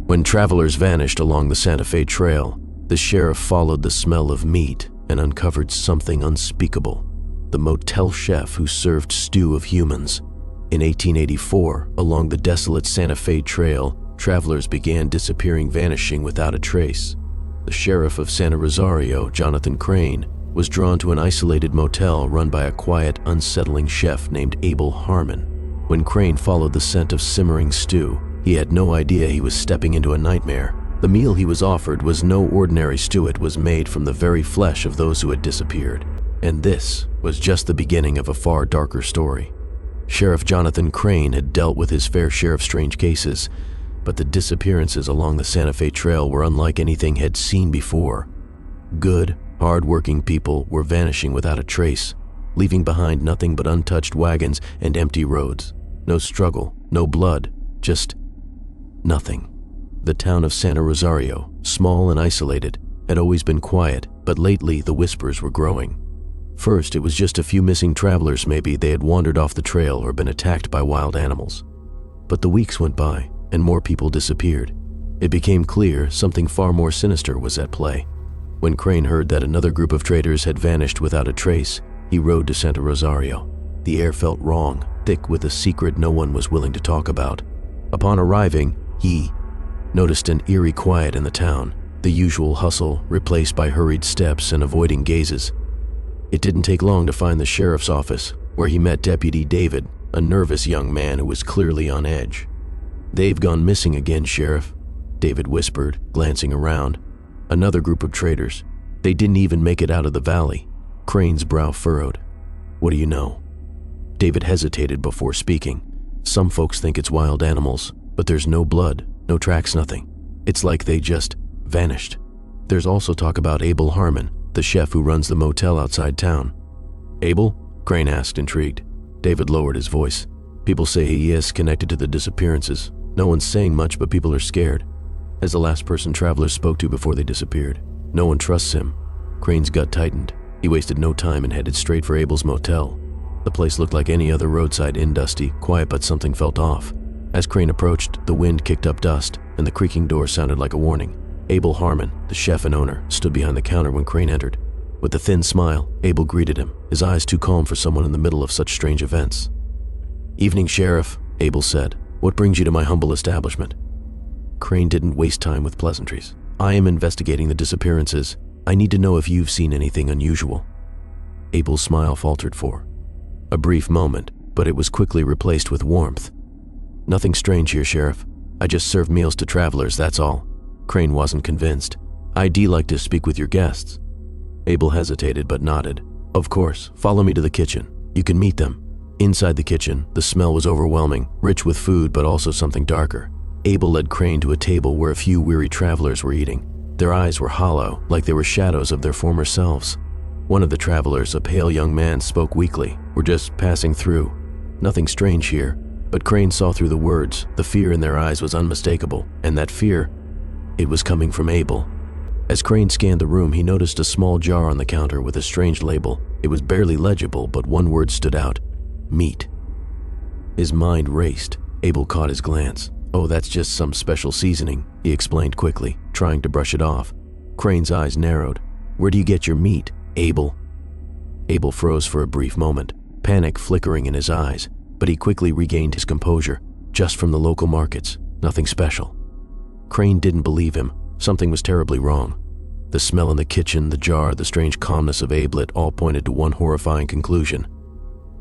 When travelers vanished along the Santa Fe Trail, the sheriff followed the smell of meat and uncovered something unspeakable: the motel chef who served stew of humans. In 1884, along the desolate Santa Fe Trail, travelers began disappearing, vanishing without a trace. The sheriff of Santa Rosario, Jonathan Crane, was drawn to an isolated motel run by a quiet, unsettling chef named Abel Harmon. When Crane followed the scent of simmering stew, he had no idea he was stepping into a nightmare. The meal he was offered was no ordinary stew. It was made from the very flesh of those who had disappeared. And this was just the beginning of a far darker story. Sheriff Jonathan Crane had dealt with his fair share of strange cases, but the disappearances along the Santa Fe Trail were unlike anything he had seen before. Good, hard-working people were vanishing without a trace, leaving behind nothing but untouched wagons and empty roads. No struggle, no blood, just nothing. The town of Santa Rosario, small and isolated, had always been quiet, but lately the whispers were growing. First, it was just a few missing travelers. Maybe they had wandered off the trail or been attacked by wild animals. But the weeks went by, and more people disappeared. It became clear something far more sinister was at play. When Crane heard that another group of traders had vanished without a trace, he rode to Santa Rosario. The air felt wrong, thick with a secret no one was willing to talk about. Upon arriving, he noticed an eerie quiet in the town, the usual hustle replaced by hurried steps and avoiding gazes. It didn't take long to find the sheriff's office, where he met Deputy David, a nervous young man who was clearly on edge. "They've gone missing again, Sheriff," David whispered, glancing around. "Another group of traders. They didn't even make it out of the valley." Crane's brow furrowed. "What do you know?" David hesitated before speaking. "Some folks think it's wild animals, but there's no blood, no tracks, nothing. It's like they just vanished. There's also talk about Abel Harmon, the chef who runs the motel outside town." "Abel?" Crane asked, intrigued. David lowered his voice. "People say he is connected to the disappearances. No one's saying much, but people are scared. As the last person travelers spoke to before they disappeared. No one trusts him." Crane's gut tightened. He wasted no time and headed straight for Abel's motel. The place looked like any other roadside inn, dusty, quiet, but something felt off. As Crane approached, the wind kicked up dust, and the creaking door sounded like a warning. Abel Harmon, the chef and owner, stood behind the counter when Crane entered. With a thin smile, Abel greeted him, his eyes too calm for someone in the middle of such strange events. "Evening, Sheriff," Abel said. "What brings you to my humble establishment?" Crane didn't waste time with pleasantries. "I am investigating the disappearances. I need to know if you've seen anything unusual." Abel's smile faltered for a brief moment, but it was quickly replaced with warmth. "Nothing strange here, Sheriff. I just serve meals to travelers, that's all." Crane wasn't convinced. "I'd like to speak with your guests." Abel hesitated but nodded. "Of course, follow me to the kitchen. You can meet them." Inside the kitchen, the smell was overwhelming, rich with food but also something darker. Abel led Crane to a table where a few weary travelers were eating. Their eyes were hollow, like they were shadows of their former selves. One of the travelers, a pale young man, spoke weakly. "We're just passing through. Nothing strange here." But Crane saw through the words. The fear in their eyes was unmistakable, and that fear, it was coming from Abel. As Crane scanned the room, he noticed a small jar on the counter with a strange label. It was barely legible, but one word stood out: meat. His mind raced. Abel caught his glance. "Oh, that's just some special seasoning," he explained quickly, trying to brush it off. Crane's eyes narrowed. "Where do you get your meat, Abel?" Abel froze for a brief moment, panic flickering in his eyes, but he quickly regained his composure. "Just from the local markets, nothing special." Crane didn't believe him. Something was terribly wrong. The smell in the kitchen, the jar, the strange calmness of Abel, it all pointed to one horrifying conclusion.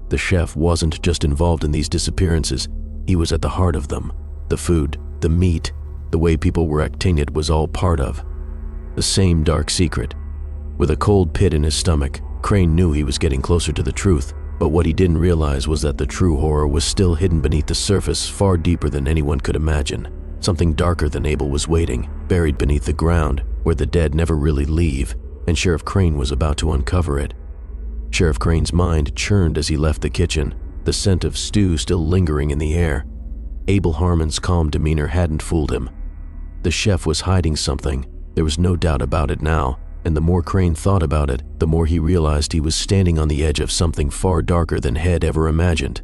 The chef wasn't just involved in these disappearances, he was at the heart of them. The food, the meat, the way people were acting, it was all part of the same dark secret. With a cold pit in his stomach, Crane knew he was getting closer to the truth, but what he didn't realize was that the true horror was still hidden beneath the surface, far deeper than anyone could imagine. Something darker than Abel was waiting, buried beneath the ground, where the dead never really leave, and Sheriff Crane was about to uncover it. Sheriff Crane's mind churned as he left the kitchen, the scent of stew still lingering in the air. Abel Harmon's calm demeanor hadn't fooled him. The chef was hiding something. There was no doubt about it now, and the more Crane thought about it, the more he realized he was standing on the edge of something far darker than had ever imagined.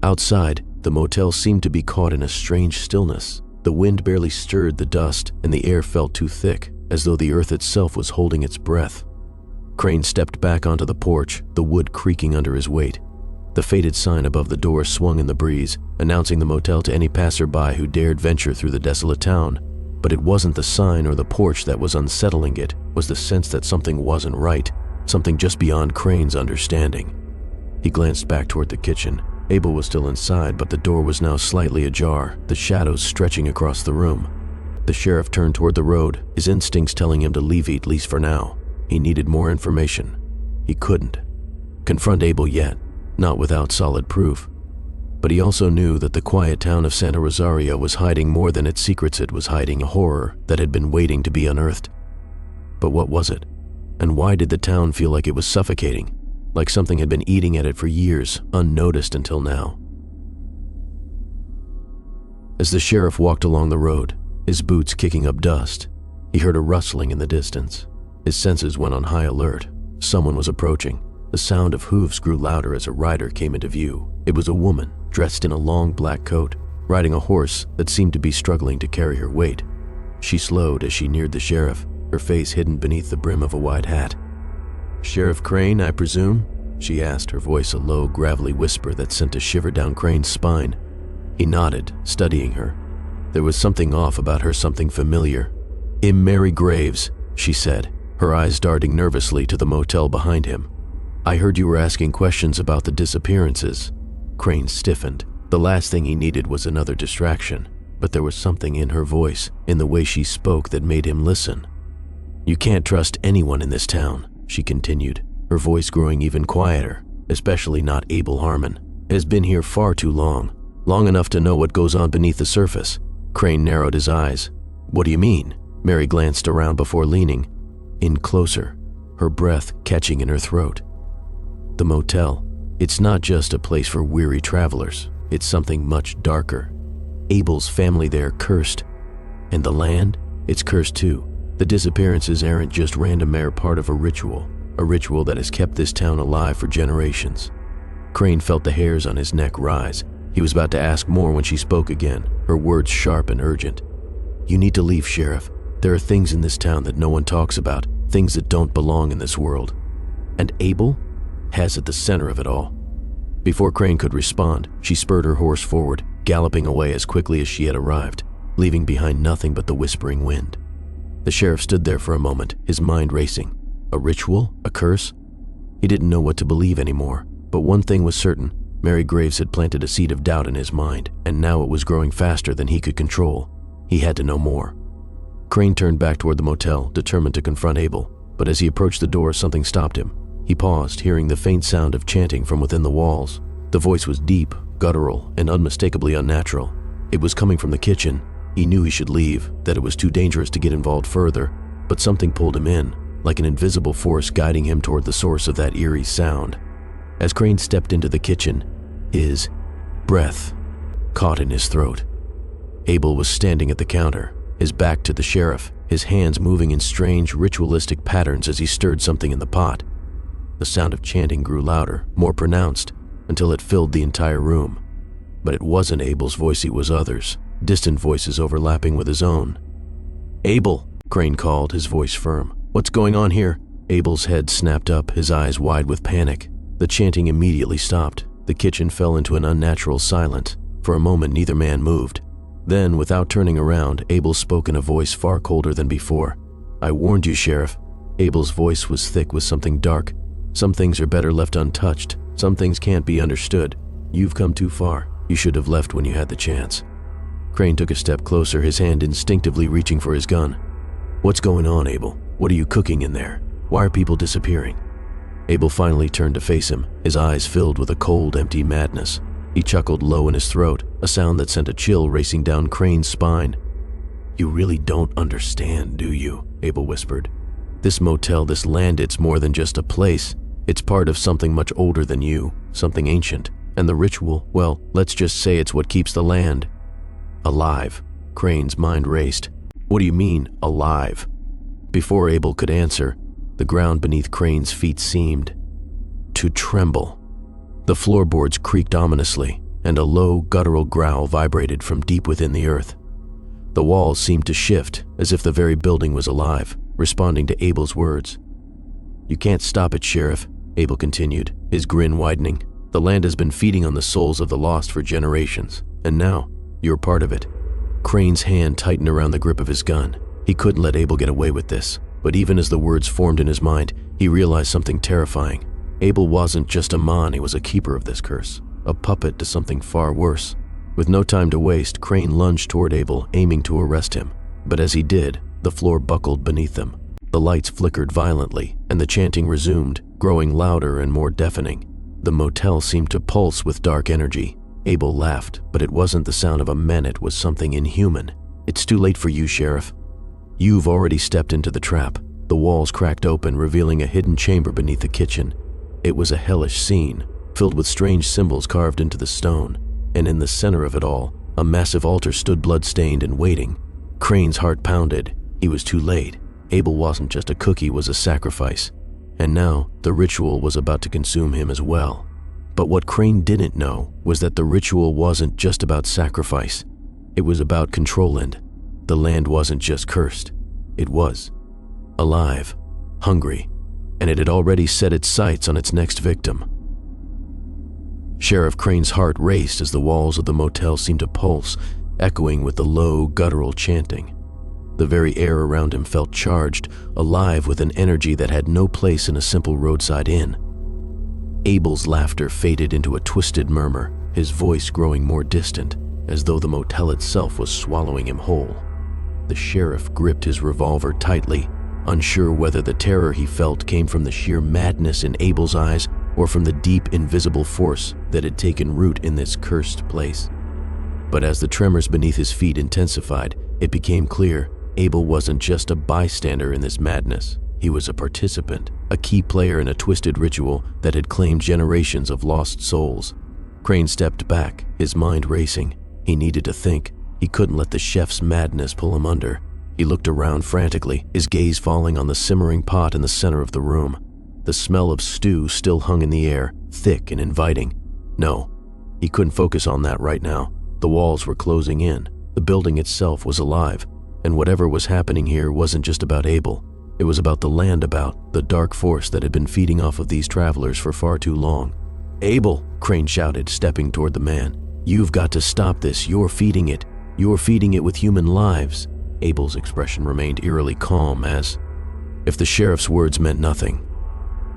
Outside, the motel seemed to be caught in a strange stillness. The wind barely stirred the dust, and the air felt too thick, as though the earth itself was holding its breath. Crane stepped back onto the porch, the wood creaking under his weight. The faded sign above the door swung in the breeze, announcing the motel to any passerby who dared venture through the desolate town. But it wasn't the sign or the porch that was unsettling, it was the sense that something wasn't right, something just beyond Crane's understanding. He glanced back toward the kitchen. Abel was still inside, but the door was now slightly ajar, the shadows stretching across the room. The sheriff turned toward the road, his instincts telling him to leave at least for now. He needed more information. He couldn't confront Abel yet, not without solid proof. But he also knew that the quiet town of Santa Rosario was hiding more than its secrets. It was hiding a horror that had been waiting to be unearthed. But what was it? And why did the town feel like it was suffocating? Like something had been eating at it for years, unnoticed until now. As the sheriff walked along the road, his boots kicking up dust, he heard a rustling in the distance. His senses went on high alert. Someone was approaching. The sound of hooves grew louder as a rider came into view. It was a woman, dressed in a long black coat, riding a horse that seemed to be struggling to carry her weight. She slowed as she neared the sheriff, her face hidden beneath the brim of a wide hat. "Sheriff Crane, I presume?" she asked, her voice a low, gravelly whisper that sent a shiver down Crane's spine. He nodded, studying her. There was something off about her, something familiar. "I'm Mary Graves," she said, her eyes darting nervously to the motel behind him. "I heard you were asking questions about the disappearances." Crane stiffened. The last thing he needed was another distraction, but there was something in her voice, in the way she spoke, that made him listen. "You can't trust anyone in this town," she continued, her voice growing even quieter, "especially not Abel Harmon. He has been here far too long enough to know what goes on beneath the surface." Crane narrowed his eyes. "What do you mean?" Mary glanced around before leaning in closer, her breath catching in her throat. "The motel, it's not just a place for weary travelers. It's something much darker. Abel's family there cursed. And the land? It's cursed too. The disappearances aren't just random, they're part of a ritual that has kept this town alive for generations." Crane felt the hairs on his neck rise. He was about to ask more when she spoke again, her words sharp and urgent. "You need to leave, Sheriff. There are things in this town that no one talks about, things that don't belong in this world. And Abel has at the center of it all." Before Crane could respond, she spurred her horse forward, galloping away as quickly as she had arrived, leaving behind nothing but the whispering wind. The sheriff stood there for a moment, his mind racing. A ritual? A curse? He didn't know what to believe anymore, but one thing was certain. Mary Graves had planted a seed of doubt in his mind, and now it was growing faster than he could control. He had to know more. Crane turned back toward the motel, determined to confront Abel, but as he approached the door, something stopped him. He paused, hearing the faint sound of chanting from within the walls. The voice was deep, guttural, and unmistakably unnatural. It was coming from the kitchen. He knew he should leave, that it was too dangerous to get involved further, but something pulled him in, like an invisible force guiding him toward the source of that eerie sound. As Crane stepped into the kitchen, his breath caught in his throat. Abel was standing at the counter, his back to the sheriff, his hands moving in strange, ritualistic patterns as he stirred something in the pot. The sound of chanting grew louder, more pronounced, until it filled the entire room. But it wasn't Abel's voice, it was others, distant voices overlapping with his own. "Abel," Crane called, his voice firm. "What's going on here?" Abel's head snapped up, his eyes wide with panic. The chanting immediately stopped. The kitchen fell into an unnatural silence. For a moment, neither man moved. Then, without turning around, Abel spoke in a voice far colder than before. "I warned you, Sheriff." Abel's voice was thick with something dark. "Some things are better left untouched. Some things can't be understood. You've come too far. You should have left when you had the chance." Crane took a step closer, his hand instinctively reaching for his gun. "What's going on, Abel? What are you cooking in there? Why are people disappearing?" Abel finally turned to face him, his eyes filled with a cold, empty madness. He chuckled low in his throat, a sound that sent a chill racing down Crane's spine. "You really don't understand, do you?" Abel whispered. "This motel, this land, it's more than just a place. It's part of something much older than you, something ancient. And the ritual, well, let's just say it's what keeps the land alive." Crane's mind raced. "What do you mean, alive?" Before Abel could answer, the ground beneath Crane's feet seemed to tremble. The floorboards creaked ominously, and a low, guttural growl vibrated from deep within the earth. The walls seemed to shift, as if the very building was alive, responding to Abel's words. "You can't stop it, Sheriff," Abel continued, his grin widening. "The land has been feeding on the souls of the lost for generations, and now, you're part of it." Crane's hand tightened around the grip of his gun. He couldn't let Abel get away with this, but even as the words formed in his mind, he realized something terrifying. Abel wasn't just a mon, he was a keeper of this curse, a puppet to something far worse. With no time to waste, Crane lunged toward Abel, aiming to arrest him. But as he did, the floor buckled beneath them. The lights flickered violently, and the chanting resumed, growing louder and more deafening. The motel seemed to pulse with dark energy. Abel laughed, but it wasn't the sound of a man, it was something inhuman. "It's too late for you, Sheriff. You've already stepped into the trap." The walls cracked open, revealing a hidden chamber beneath the kitchen. It was a hellish scene, filled with strange symbols carved into the stone, and in the center of it all, a massive altar stood blood-stained and waiting. Crane's heart pounded. He was too late. Abel wasn't just a cook, he was a sacrifice. And now, the ritual was about to consume him as well. But what Crane didn't know was that the ritual wasn't just about sacrifice. It was about control, and the land wasn't just cursed. It was alive, hungry, and it had already set its sights on its next victim. Sheriff Crane's heart raced as the walls of the motel seemed to pulse, echoing with the low, guttural chanting. The very air around him felt charged, alive with an energy that had no place in a simple roadside inn. Abel's laughter faded into a twisted murmur, his voice growing more distant, as though the motel itself was swallowing him whole. The sheriff gripped his revolver tightly, unsure whether the terror he felt came from the sheer madness in Abel's eyes or from the deep, invisible force that had taken root in this cursed place. But as the tremors beneath his feet intensified, it became clear Abel wasn't just a bystander in this madness. He was a participant, a key player in a twisted ritual that had claimed generations of lost souls. Crane stepped back, his mind racing. He needed to think. He couldn't let the chef's madness pull him under. He looked around frantically, his gaze falling on the simmering pot in the center of the room. The smell of stew still hung in the air, thick and inviting. No, he couldn't focus on that right now. The walls were closing in. The building itself was alive, and whatever was happening here wasn't just about Abel. It was about the land, about the dark force that had been feeding off of these travelers for far too long. "Abel," Crane shouted, stepping toward the man. "You've got to stop this. You're feeding it. You're feeding it with human lives." Abel's expression remained eerily calm, as if the sheriff's words meant nothing.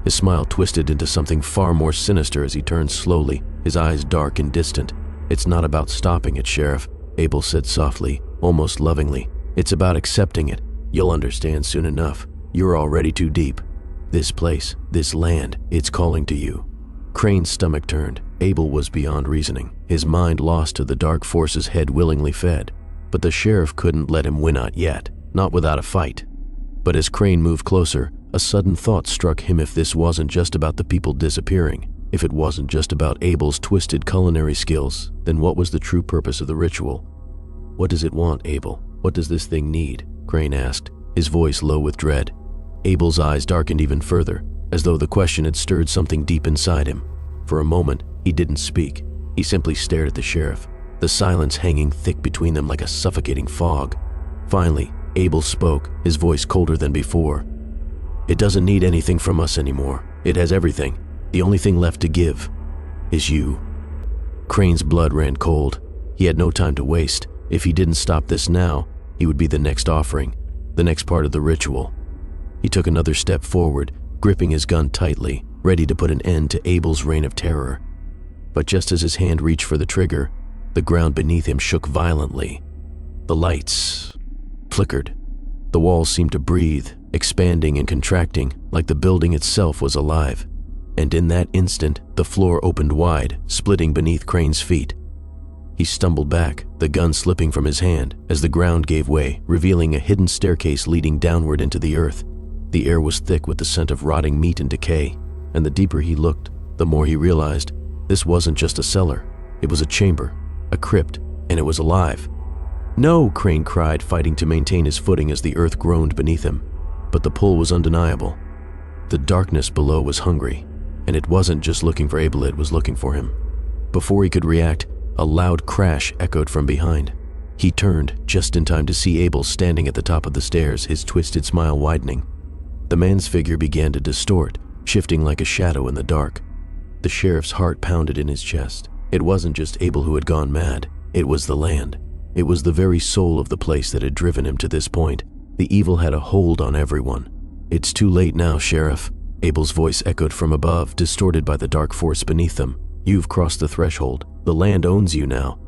His smile twisted into something far more sinister as he turned slowly, his eyes dark and distant. "It's not about stopping it, Sheriff," Abel said softly, almost lovingly. "It's about accepting it. You'll understand soon enough. You're already too deep. This place, this land, it's calling to you." Crane's stomach turned. Abel was beyond reasoning, his mind lost to the dark forces head willingly fed. But the sheriff couldn't let him win out yet, not without a fight. But as Crane moved closer, a sudden thought struck him. If this wasn't just about the people disappearing, if it wasn't just about Abel's twisted culinary skills, then what was the true purpose of the ritual? "What does it want, Abel? What does this thing need?" Crane asked, his voice low with dread. Abel's eyes darkened even further, as though the question had stirred something deep inside him. For a moment, he didn't speak. He simply stared at the sheriff, the silence hanging thick between them like a suffocating fog. Finally, Abel spoke, his voice colder than before. "It doesn't need anything from us anymore. It has everything. The only thing left to give is you." Crane's blood ran cold. He had no time to waste. If he didn't stop this now, he would be the next offering, the next part of the ritual. He took another step forward, gripping his gun tightly, ready to put an end to Abel's reign of terror. But just as his hand reached for the trigger, the ground beneath him shook violently. The lights flickered. The walls seemed to breathe, expanding and contracting like the building itself was alive. And in that instant, the floor opened wide, splitting beneath Crane's feet. He stumbled back, the gun slipping from his hand as the ground gave way, revealing a hidden staircase leading downward into the earth. The air was thick with the scent of rotting meat and decay, and the deeper he looked, the more he realized this wasn't just a cellar. It was a chamber, a crypt, and it was alive. "No!" Crane cried, fighting to maintain his footing as the earth groaned beneath him. But the pull was undeniable. The darkness below was hungry, and it wasn't just looking for Abel, it was looking for him. Before he could react, a loud crash echoed from behind. He turned just in time to see Abel standing at the top of the stairs, his twisted smile widening. The man's figure began to distort, shifting like a shadow in the dark. The sheriff's heart pounded in his chest. It wasn't just Abel who had gone mad. It was the land. It was the very soul of the place that had driven him to this point. The evil had a hold on everyone. "It's too late now, Sheriff." Abel's voice echoed from above, distorted by the dark force beneath them. "You've crossed the threshold. The land owns you now."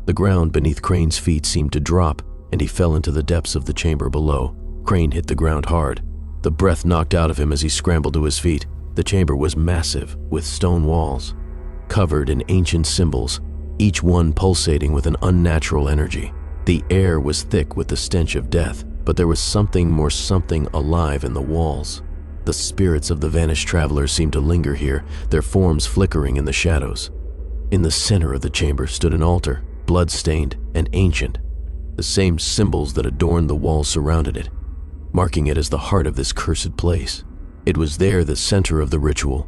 The ground beneath Crane's feet seemed to drop, and he fell into the depths of the chamber below. Crane hit the ground hard. The breath knocked out of him as he scrambled to his feet. The chamber was massive, with stone walls, covered in ancient symbols, each one pulsating with an unnatural energy. The air was thick with the stench of death, but there was something alive in the walls. The spirits of the vanished travelers seemed to linger here, their forms flickering in the shadows. In the center of the chamber stood an altar, blood-stained and ancient. The same symbols that adorned the walls surrounded it, marking it as the heart of this cursed place. It was there, the center of the ritual,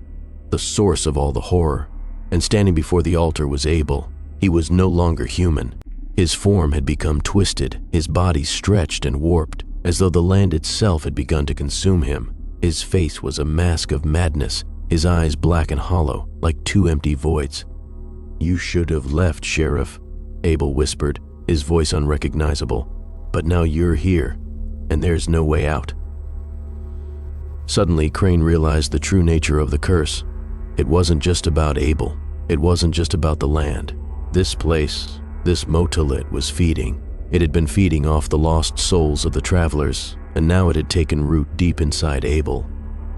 the source of all the horror. And standing before the altar was Abel. He was no longer human. His form had become twisted, his body stretched and warped, as though the land itself had begun to consume him. His face was a mask of madness, his eyes black and hollow, like two empty voids. "You should have left, Sheriff," Abel whispered, his voice unrecognizable. "But now you're here, and there's no way out." Suddenly, Crane realized the true nature of the curse. It wasn't just about Abel. It wasn't just about the land. This place, this Motel, was feeding. It had been feeding off the lost souls of the travelers, and now it had taken root deep inside Abel.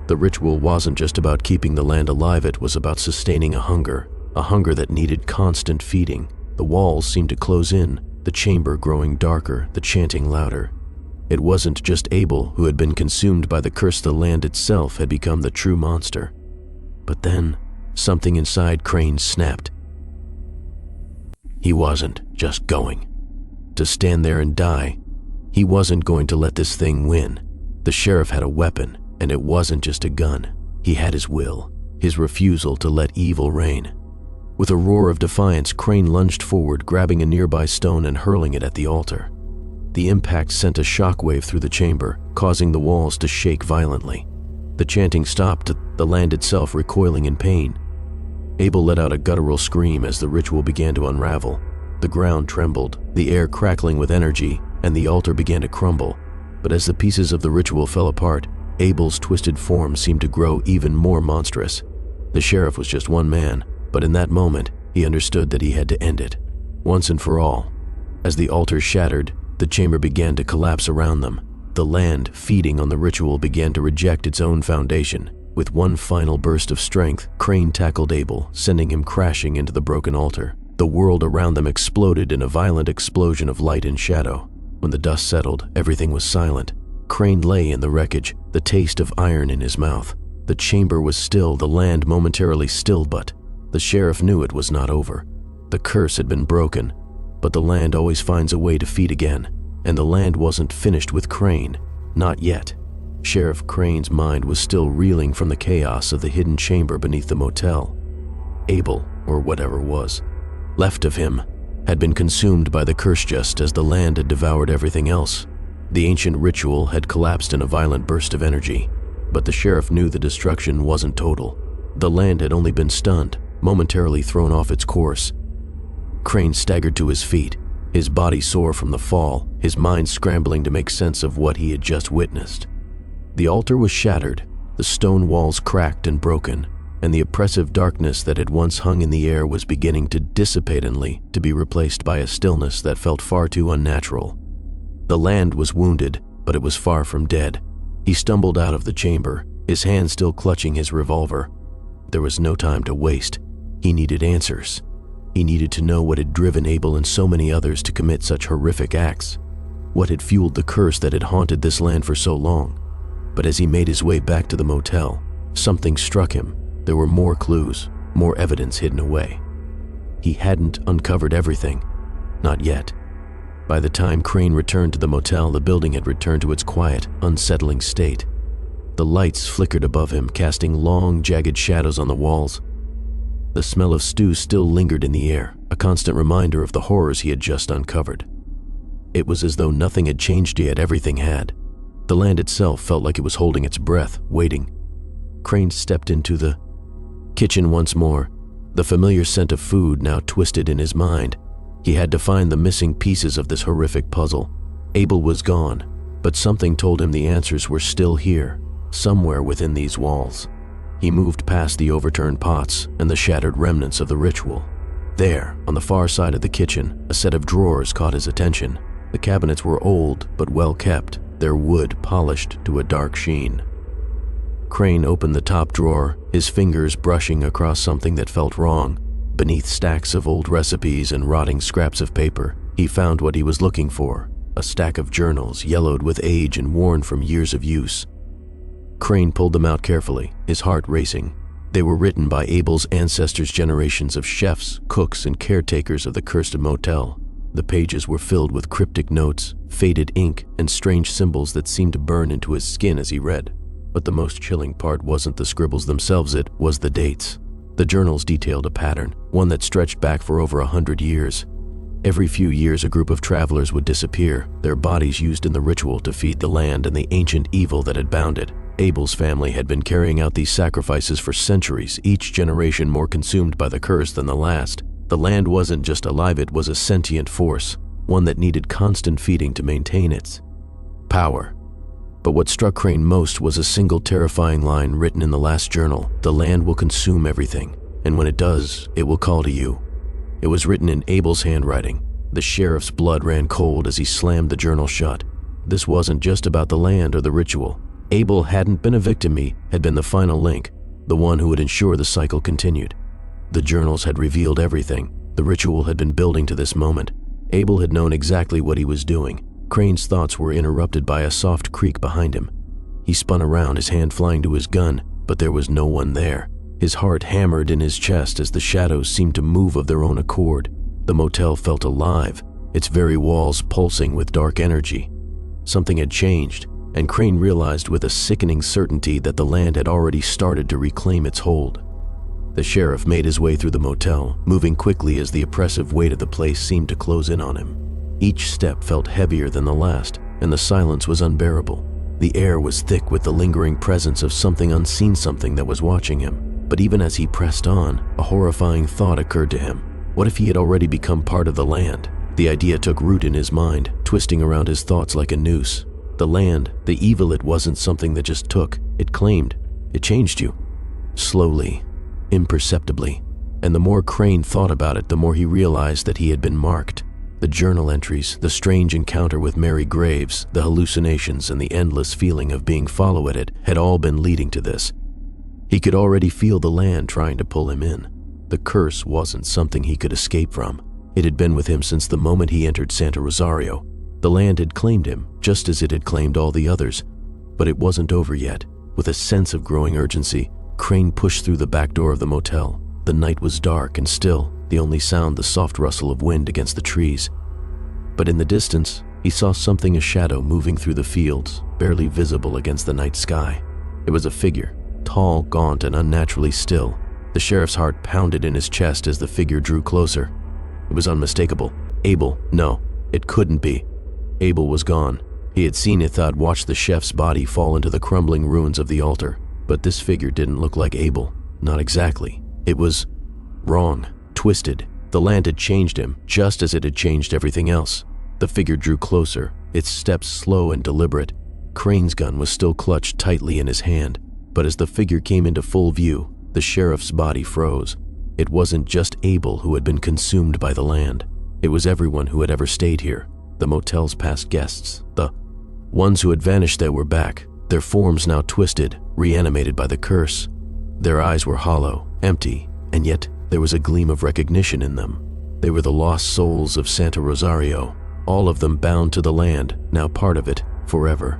The ritual wasn't just about keeping the land alive, it was about sustaining a hunger that needed constant feeding. The walls seemed to close in, the chamber growing darker, the chanting louder. It wasn't just Abel who had been consumed by the curse, the land itself had become the true monster. But then, something inside Crane snapped. He wasn't just going to stand there and die. He wasn't going to let this thing win. The sheriff had a weapon, and it wasn't just a gun. He had his will, his refusal to let evil reign. With a roar of defiance, Crane lunged forward, grabbing a nearby stone and hurling it at the altar. The impact sent a shockwave through the chamber, causing the walls to shake violently. The chanting stopped, the land itself recoiling in pain. Abel let out a guttural scream as the ritual began to unravel. The ground trembled, the air crackling with energy, and the altar began to crumble. But as the pieces of the ritual fell apart, Abel's twisted form seemed to grow even more monstrous. The sheriff was just one man, but in that moment, he understood that he had to end it, once and for all. As the altar shattered, the chamber began to collapse around them. The land, feeding on the ritual, began to reject its own foundation. With one final burst of strength, Crane tackled Abel, sending him crashing into the broken altar. The world around them exploded in a violent explosion of light and shadow. When the dust settled, everything was silent. Crane lay in the wreckage, the taste of iron in his mouth. The chamber was still, the land momentarily still, but the sheriff knew it was not over. The curse had been broken, but the land always finds a way to feed again. And the land wasn't finished with Crane. Not yet. Sheriff Crane's mind was still reeling from the chaos of the hidden chamber beneath the motel. Abel, or whatever was left of him, had been consumed by the curse just as the land had devoured everything else. The ancient ritual had collapsed in a violent burst of energy, but the sheriff knew the destruction wasn't total. The land had only been stunned, momentarily thrown off its course. Crane staggered to his feet, his body sore from the fall, his mind scrambling to make sense of what he had just witnessed. The altar was shattered, the stone walls cracked and broken, and the oppressive darkness that had once hung in the air was beginning to dissipate, only to be replaced by a stillness that felt far too unnatural. The land was wounded, but it was far from dead. He stumbled out of the chamber, his hand still clutching his revolver. There was no time to waste. He needed answers. He needed to know what had driven Abel and so many others to commit such horrific acts. What had fueled the curse that had haunted this land for so long? But as he made his way back to the motel, something struck him. There were more clues, more evidence hidden away. He hadn't uncovered everything. Not yet. By the time Crane returned to the motel, the building had returned to its quiet, unsettling state. The lights flickered above him, casting long, jagged shadows on the walls. The smell of stew still lingered in the air, a constant reminder of the horrors he had just uncovered. It was as though nothing had changed yet everything had. The land itself felt like it was holding its breath, waiting. Crane stepped into the kitchen once more, the familiar scent of food now twisted in his mind. He had to find the missing pieces of this horrific puzzle. Abel was gone, but something told him the answers were still here, somewhere within these walls. He moved past the overturned pots and the shattered remnants of the ritual. There, on the far side of the kitchen, a set of drawers caught his attention. The cabinets were old but well kept, their wood polished to a dark sheen. Crane opened the top drawer, his fingers brushing across something that felt wrong. Beneath stacks of old recipes and rotting scraps of paper, he found what he was looking for, a stack of journals yellowed with age and worn from years of use. Crane pulled them out carefully, his heart racing. They were written by Abel's ancestors' generations of chefs, cooks, and caretakers of the cursed motel. The pages were filled with cryptic notes, faded ink, and strange symbols that seemed to burn into his skin as he read. But the most chilling part wasn't the scribbles themselves, it was the dates. The journals detailed a pattern, one that stretched back for over 100 years. Every few years, a group of travelers would disappear, their bodies used in the ritual to feed the land and the ancient evil that had bound it. Abel's family had been carrying out these sacrifices for centuries, each generation more consumed by the curse than the last. The land wasn't just alive, it was a sentient force, one that needed constant feeding to maintain its power. But what struck Crane most was a single terrifying line written in the last journal: "The land will consume everything, and when it does, it will call to you." It was written in Abel's handwriting. The sheriff's blood ran cold as he slammed the journal shut. This wasn't just about the land or the ritual. Abel hadn't been a victim, he had been the final link, the one who would ensure the cycle continued. The journals had revealed everything. The ritual had been building to this moment. Abel had known exactly what he was doing. Crane's thoughts were interrupted by a soft creak behind him. He spun around, his hand flying to his gun, but there was no one there. His heart hammered in his chest as the shadows seemed to move of their own accord. The motel felt alive, its very walls pulsing with dark energy. Something had changed, and Crane realized with a sickening certainty that the land had already started to reclaim its hold. The sheriff made his way through the motel, moving quickly as the oppressive weight of the place seemed to close in on him. Each step felt heavier than the last, and the silence was unbearable. The air was thick with the lingering presence of something unseen, something that was watching him. But even as he pressed on, a horrifying thought occurred to him. What if he had already become part of the land? The idea took root in his mind, twisting around his thoughts like a noose. The land, the evil, it wasn't something that just took, it claimed. It changed you. Slowly, imperceptibly. And the more Crane thought about it, the more he realized that he had been marked. The journal entries, the strange encounter with Mary Graves, the hallucinations, and the endless feeling of being followed had all been leading to this. He could already feel the land trying to pull him in. The curse wasn't something he could escape from. It had been with him since the moment he entered Santa Rosario. The land had claimed him, just as it had claimed all the others. But it wasn't over yet. With a sense of growing urgency, Crane pushed through the back door of the motel. The night was dark and still, the only sound the soft rustle of wind against the trees. But in the distance, he saw something, a shadow moving through the fields, barely visible against the night sky. It was a figure, tall, gaunt, and unnaturally still. The sheriff's heart pounded in his chest as the figure drew closer. It was unmistakable. Abel. No, it couldn't be. Abel was gone. He had seen Ithad watch the chef's body fall into the crumbling ruins of the altar. But this figure didn't look like Abel. Not exactly. It was wrong, twisted. The land had changed him, just as it had changed everything else. The figure drew closer, its steps slow and deliberate. Crane's gun was still clutched tightly in his hand. But as the figure came into full view, the sheriff's body froze. It wasn't just Abel who had been consumed by the land. It was everyone who had ever stayed here. The motel's past guests, the ones who had vanished there, were back, their forms now twisted, reanimated by the curse. Their eyes were hollow, empty, and yet there was a gleam of recognition in them. They were the lost souls of Santa Rosario, all of them bound to the land, now part of it, forever.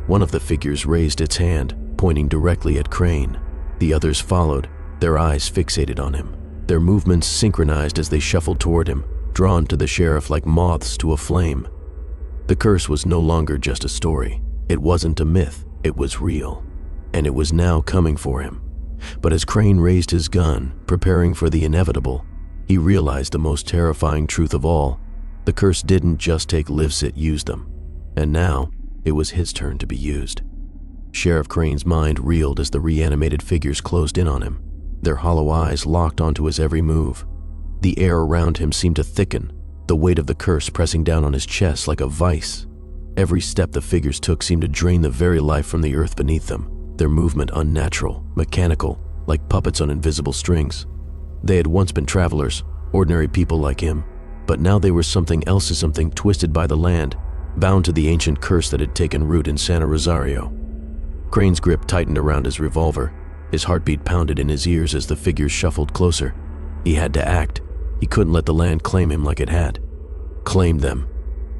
One of the figures raised its hand, pointing directly at Crane. The others followed, their eyes fixated on him. Their movements synchronized as they shuffled toward him, drawn to the sheriff like moths to a flame. The curse was no longer just a story. It wasn't a myth, it was real. And it was now coming for him. But as Crane raised his gun, preparing for the inevitable, he realized the most terrifying truth of all. The curse didn't just take lives, it used them. And now, it was his turn to be used. Sheriff Crane's mind reeled as the reanimated figures closed in on him. Their hollow eyes locked onto his every move. The air around him seemed to thicken, the weight of the curse pressing down on his chest like a vice. Every step the figures took seemed to drain the very life from the earth beneath them, their movement unnatural, mechanical, like puppets on invisible strings. They had once been travelers, ordinary people like him, but now they were something else, something twisted by the land, bound to the ancient curse that had taken root in Santa Rosario. Crane's grip tightened around his revolver. His heartbeat pounded in his ears as the figures shuffled closer. He had to act. He couldn't let the land claim him like it had. Claimed them.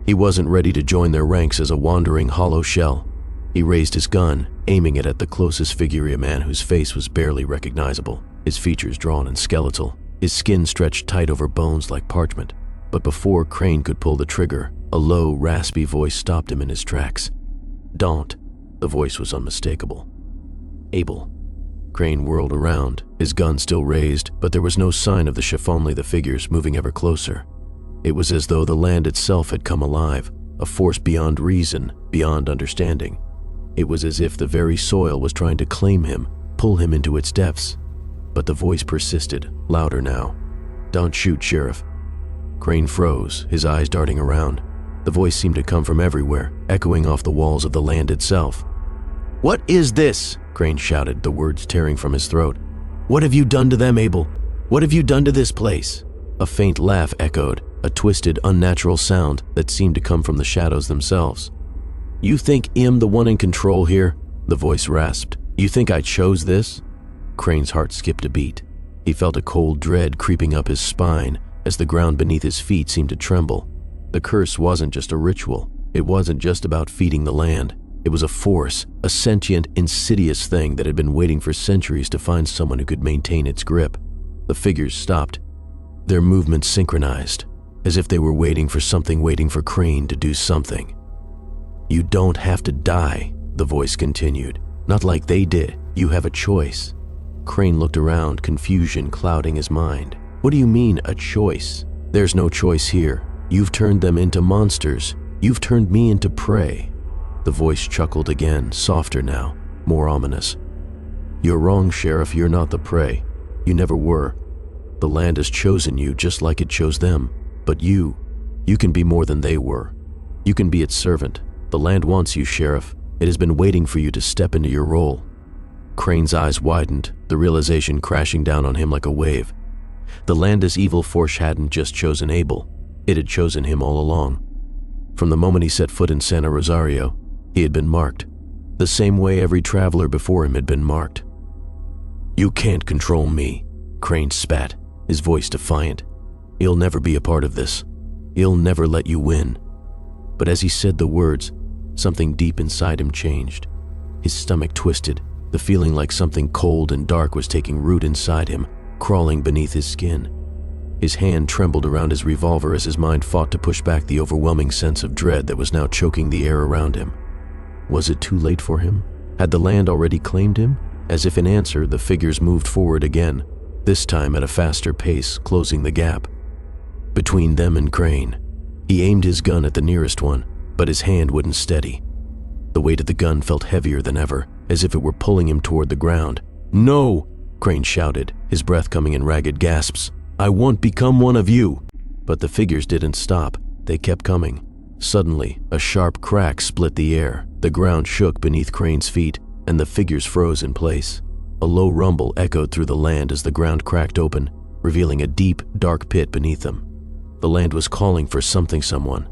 He wasn't ready to join their ranks as a wandering hollow shell. He raised his gun, aiming it at the closest figure, a man whose face was barely recognizable, his features drawn and skeletal, his skin stretched tight over bones like parchment. But before Crane could pull the trigger, a low, raspy voice stopped him in his tracks. "Don't." The voice was unmistakable. "Abel." Crane whirled around, his gun still raised, but there was no sign of the chef, only the figures moving ever closer. It was as though the land itself had come alive, a force beyond reason, beyond understanding. It was as if the very soil was trying to claim him, pull him into its depths. But the voice persisted, louder now. "Don't shoot, Sheriff." Crane froze, his eyes darting around. The voice seemed to come from everywhere, echoing off the walls of the land itself. "What is this?" Crane shouted, the words tearing from his throat. "What have you done to them, Abel? What have you done to this place?" A faint laugh echoed, a twisted, unnatural sound that seemed to come from the shadows themselves. "You think I'm the one in control here?" The voice rasped. "You think I chose this?" Crane's heart skipped a beat. He felt a cold dread creeping up his spine as the ground beneath his feet seemed to tremble. The curse wasn't just a ritual. It wasn't just about feeding the land. It was a force, a sentient, insidious thing that had been waiting for centuries to find someone who could maintain its grip. The figures stopped. Their movements synchronized, as if they were waiting for Crane to do something. "You don't have to die," the voice continued. "Not like they did. You have a choice." Crane looked around, confusion clouding his mind. "What do you mean, a choice? There's no choice here. You've turned them into monsters. You've turned me into prey." The voice chuckled again, softer now, more ominous. "You're wrong, Sheriff. You're not the prey. You never were. The land has chosen you just like it chose them. But you can be more than they were. You can be its servant. The land wants you, Sheriff. It has been waiting for you to step into your role." Crane's eyes widened, the realization crashing down on him like a wave. The land's evil force hadn't just chosen Abel. It had chosen him all along. From the moment he set foot in Santa Rosario, he had been marked, the same way every traveler before him had been marked. "You can't control me," Crane spat, his voice defiant. "You'll never be a part of this. He'll never let you win." But as he said the words, something deep inside him changed. His stomach twisted, the feeling like something cold and dark was taking root inside him, crawling beneath his skin. His hand trembled around his revolver as his mind fought to push back the overwhelming sense of dread that was now choking the air around him. Was it too late for him? Had the land already claimed him? As if in answer, the figures moved forward again, this time at a faster pace, closing the gap between them and Crane. He aimed his gun at the nearest one, but his hand wouldn't steady. The weight of the gun felt heavier than ever, as if it were pulling him toward the ground. "No!" Crane shouted, his breath coming in ragged gasps. "I won't become one of you!" But the figures didn't stop. They kept coming. Suddenly, a sharp crack split the air. The ground shook beneath Crane's feet, and the figures froze in place. A low rumble echoed through the land as the ground cracked open, revealing a deep, dark pit beneath them. The land was calling for something, someone.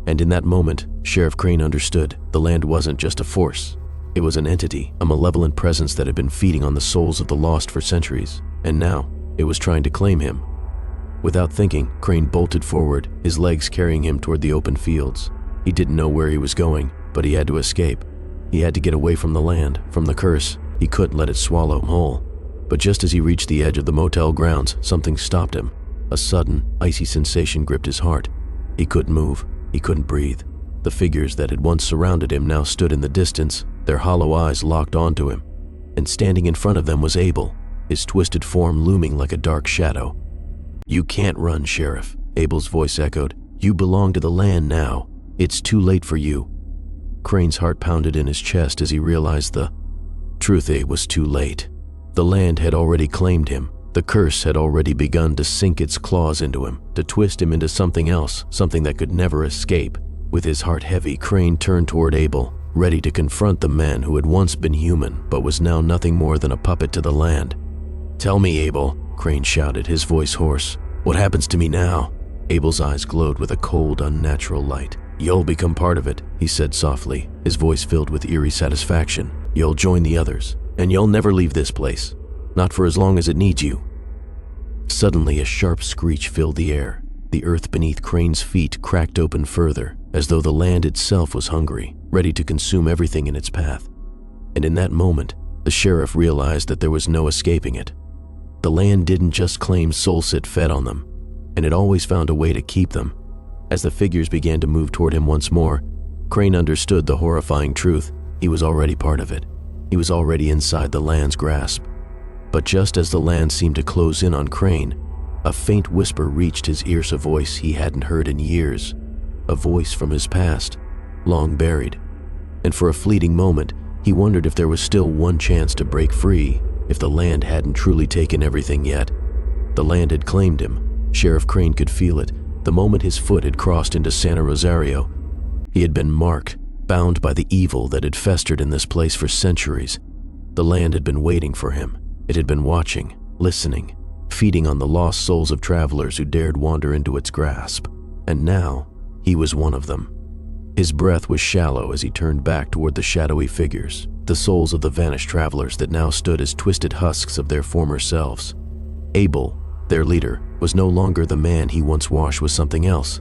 And in that moment, Sheriff Crane understood the land wasn't just a force. It was an entity, a malevolent presence that had been feeding on the souls of the lost for centuries, and now it was trying to claim him. Without thinking, Crane bolted forward, his legs carrying him toward the open fields. He didn't know where he was going, but he had to escape. He had to get away from the land, from the curse. He couldn't let it swallow him whole. But just as he reached the edge of the motel grounds, something stopped him. A sudden, icy sensation gripped his heart. He couldn't move. He couldn't breathe. The figures that had once surrounded him now stood in the distance, their hollow eyes locked onto him. And standing in front of them was Abel, his twisted form looming like a dark shadow. "You can't run, Sheriff," Abel's voice echoed. You belong to the land now. It's too late for you." Crane's heart pounded in his chest as he realized the truth. It was too late. The land had already claimed him. The curse had already begun to sink its claws into him, to twist him into something else, something that could never escape. With his heart heavy, Crane turned toward Abel, ready to confront the man who had once been human but was now nothing more than a puppet to the land. "Tell me, Abel," Crane shouted, his voice hoarse. "What happens to me now?" Abel's eyes glowed with a cold, unnatural light. "You'll become part of it," he said softly, his voice filled with eerie satisfaction. "You'll join the others, and you'll never leave this place. Not for as long as it needs you." Suddenly, a sharp screech filled the air. The earth beneath Crane's feet cracked open further, as though the land itself was hungry, ready to consume everything in its path. And in that moment, the sheriff realized that there was no escaping it. The land didn't just claim souls it fed on them, and it always found a way to keep them. As the figures began to move toward him once more, Crane understood the horrifying truth. He was already part of it. He was already inside the land's grasp. But just as the land seemed to close in on Crane, a faint whisper reached his ears, a voice he hadn't heard in years, a voice from his past, long buried. And for a fleeting moment, he wondered if there was still one chance to break free, if the land hadn't truly taken everything yet. The land had claimed him. Sheriff Crane could feel it the moment his foot had crossed into Santa Rosario. He had been marked, bound by the evil that had festered in this place for centuries. The land had been waiting for him. It had been watching, listening, feeding on the lost souls of travelers who dared wander into its grasp. And now, he was one of them. His breath was shallow as he turned back toward the shadowy figures, the souls of the vanished travelers that now stood as twisted husks of their former selves. Abel, their leader, was no longer the man he once washed with something else.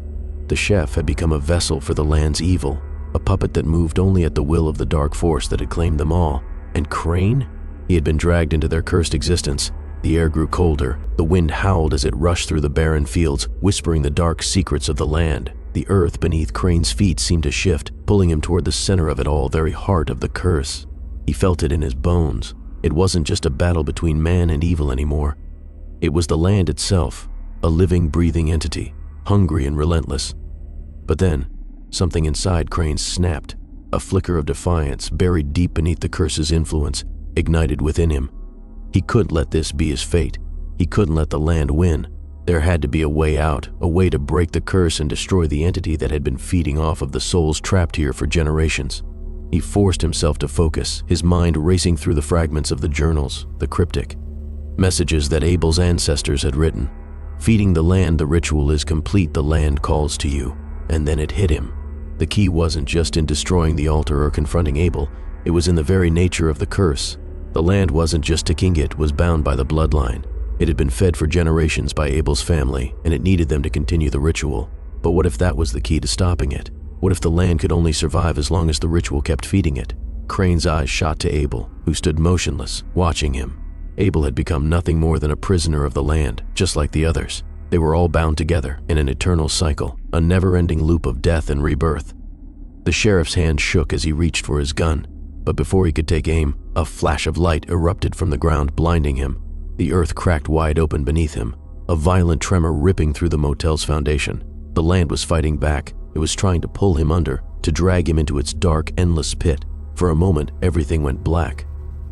The chef had become a vessel for the land's evil, a puppet that moved only at the will of the dark force that had claimed them all. And Crane? He had been dragged into their cursed existence. The air grew colder. The wind howled as it rushed through the barren fields, whispering the dark secrets of the land. The earth beneath Crane's feet seemed to shift, pulling him toward the center of it all, very heart of the curse. He felt it in his bones. It wasn't just a battle between man and evil anymore. It was the land itself, a living, breathing entity, hungry and relentless. But then, something inside Crane snapped. A flicker of defiance, buried deep beneath the curse's influence, ignited within him. He couldn't let this be his fate. He couldn't let the land win. There had to be a way out, a way to break the curse and destroy the entity that had been feeding off of the souls trapped here for generations. He forced himself to focus, his mind racing through the fragments of the journals, the cryptic messages that Abel's ancestors had written. Feeding the land, the ritual is complete, the land calls to you. And then it hit him. The key wasn't just in destroying the altar or confronting Abel, it was in the very nature of the curse. The land wasn't just ticking, it was bound by the bloodline. It had been fed for generations by Abel's family, and it needed them to continue the ritual. But what if that was the key to stopping it? What if the land could only survive as long as the ritual kept feeding it? Crane's eyes shot to Abel, who stood motionless, watching him. Abel had become nothing more than a prisoner of the land, just like the others. They were all bound together in an eternal cycle, a never-ending loop of death and rebirth. The sheriff's hand shook as he reached for his gun, but before he could take aim, a flash of light erupted from the ground, blinding him. The earth cracked wide open beneath him, a violent tremor ripping through the motel's foundation. The land was fighting back. It was trying to pull him under, to drag him into its dark, endless pit. For a moment, everything went black.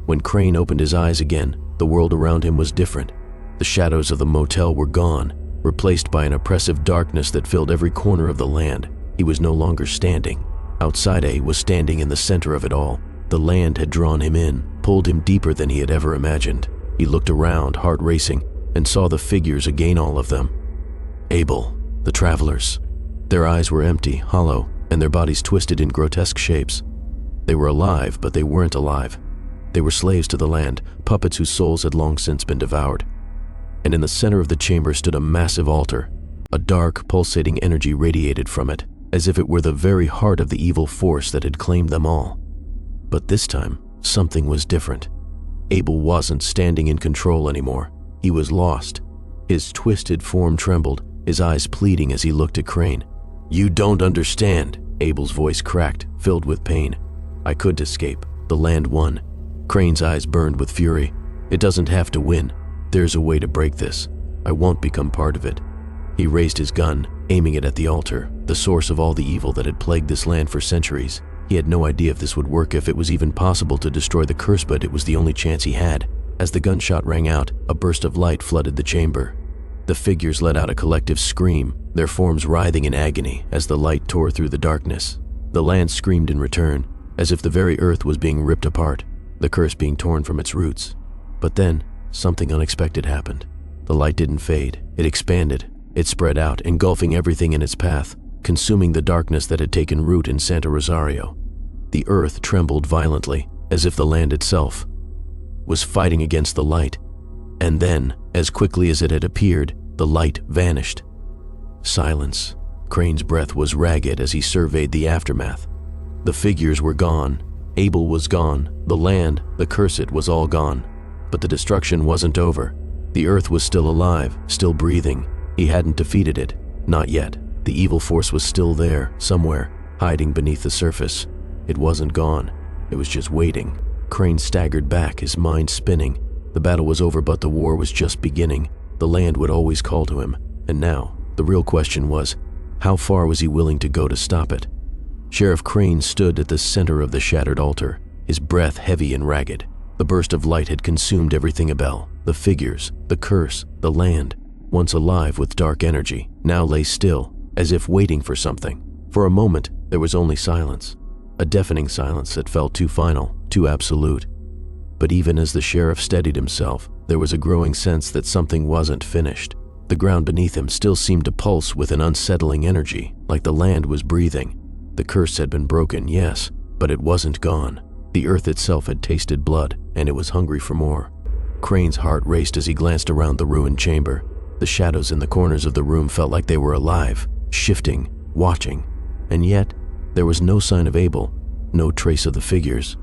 When Crane opened his eyes again, the world around him was different. The shadows of the motel were gone, replaced by an oppressive darkness that filled every corner of the land. He was no longer standing. Outside, he was standing in the center of it all. The land had drawn him in, pulled him deeper than he had ever imagined. He looked around, heart racing, and saw the figures again, all of them. Abel, the travelers. Their eyes were empty, hollow, and their bodies twisted in grotesque shapes. They were alive, but they weren't alive. They were slaves to the land, puppets whose souls had long since been devoured. And in the center of the chamber stood a massive altar. A dark, pulsating energy radiated from it, as if it were the very heart of the evil force that had claimed them all. But this time, something was different. Abel wasn't standing in control anymore. He was lost. His twisted form trembled, his eyes pleading as he looked at Crane. "You don't understand," Abel's voice cracked, filled with pain. "I couldn't escape. The land won." Crane's eyes burned with fury. "It doesn't have to win. There's a way to break this. I won't become part of it." He raised his gun, aiming it at the altar, the source of all the evil that had plagued this land for centuries. He had no idea if this would work, if it was even possible to destroy the curse, but it was the only chance he had. As the gunshot rang out, a burst of light flooded the chamber. The figures let out a collective scream, their forms writhing in agony as the light tore through the darkness. The land screamed in return, as if the very earth was being ripped apart, the curse being torn from its roots. But then, something unexpected happened. The light didn't fade, it expanded. It spread out, engulfing everything in its path, consuming the darkness that had taken root in Santa Rosario. The earth trembled violently, as if the land itself was fighting against the light. And then, as quickly as it had appeared, the light vanished. Silence. Crane's breath was ragged as he surveyed the aftermath. The figures were gone. Abel was gone. The land, the cursed, was all gone. But the destruction wasn't over. The earth was still alive, still breathing. He hadn't defeated it. Not yet. The evil force was still there, somewhere, hiding beneath the surface. It wasn't gone. It was just waiting. Crane staggered back, his mind spinning. The battle was over, but the war was just beginning. The land would always call to him. And now, the real question was, how far was he willing to go to stop it? Sheriff Crane stood at the center of the shattered altar, his breath heavy and ragged. The burst of light had consumed everything Abel. The figures, the curse, the land, once alive with dark energy, now lay still, as if waiting for something. For a moment, there was only silence. A deafening silence that felt too final, too absolute. But even as the sheriff steadied himself, there was a growing sense that something wasn't finished. The ground beneath him still seemed to pulse with an unsettling energy, like the land was breathing. The curse had been broken, yes, but it wasn't gone. The earth itself had tasted blood, and it was hungry for more. Crane's heart raced as he glanced around the ruined chamber. The shadows in the corners of the room felt like they were alive, shifting, watching. And yet, there was no sign of Abel, no trace of the figures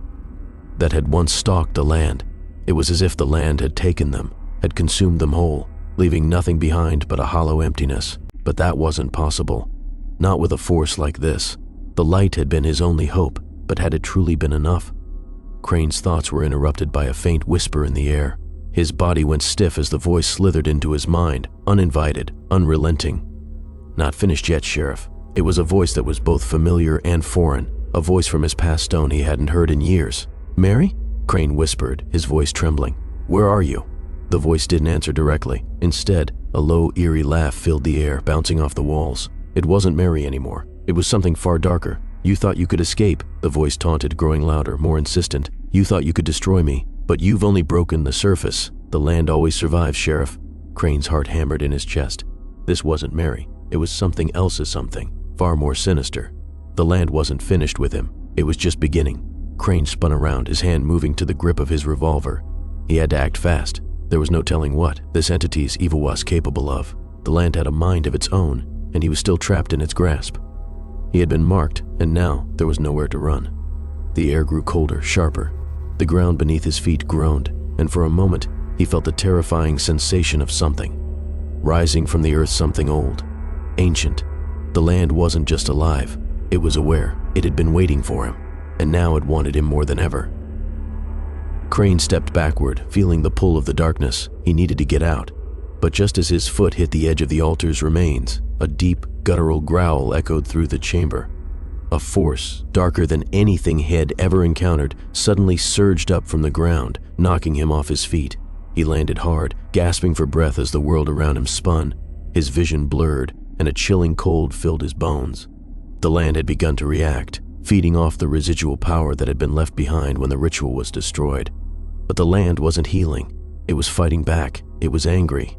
that had once stalked the land. It was as if the land had taken them, had consumed them whole, leaving nothing behind but a hollow emptiness. But that wasn't possible. Not with a force like this. The light had been his only hope, but had it truly been enough? Crane's thoughts were interrupted by a faint whisper in the air. His body went stiff as the voice slithered into his mind, uninvited, unrelenting. "Not finished yet, Sheriff." It was a voice that was both familiar and foreign, a voice from his past stone he hadn't heard in years. "Mary?" Crane whispered, his voice trembling. "Where are you?" The voice didn't answer directly. Instead, a low, eerie laugh filled the air, bouncing off the walls. It wasn't Mary anymore. It was something far darker. "You thought you could escape," the voice taunted, growing louder, more insistent. "You thought you could destroy me, but you've only broken the surface. The land always survives, Sheriff." Crane's heart hammered in his chest. This wasn't Mary. It was something else's something, far more sinister. The land wasn't finished with him. It was just beginning. Crane spun around, his hand moving to the grip of his revolver. He had to act fast. There was no telling what this entity's evil was capable of. The land had a mind of its own, and he was still trapped in its grasp. He had been marked, and now there was nowhere to run. The air grew colder, sharper. The ground beneath his feet groaned, and for a moment, he felt the terrifying sensation of something rising from the earth, something old, ancient. The land wasn't just alive. It was aware. It had been waiting for him, and now it wanted him more than ever. Crane stepped backward, feeling the pull of the darkness. He needed to get out. But just as his foot hit the edge of the altar's remains, a deep, guttural growl echoed through the chamber. A force, darker than anything he had ever encountered, suddenly surged up from the ground, knocking him off his feet. He landed hard, gasping for breath as the world around him spun. His vision blurred, and a chilling cold filled his bones. The land had begun to react, feeding off the residual power that had been left behind when the ritual was destroyed. But the land wasn't healing. It was fighting back. It was angry.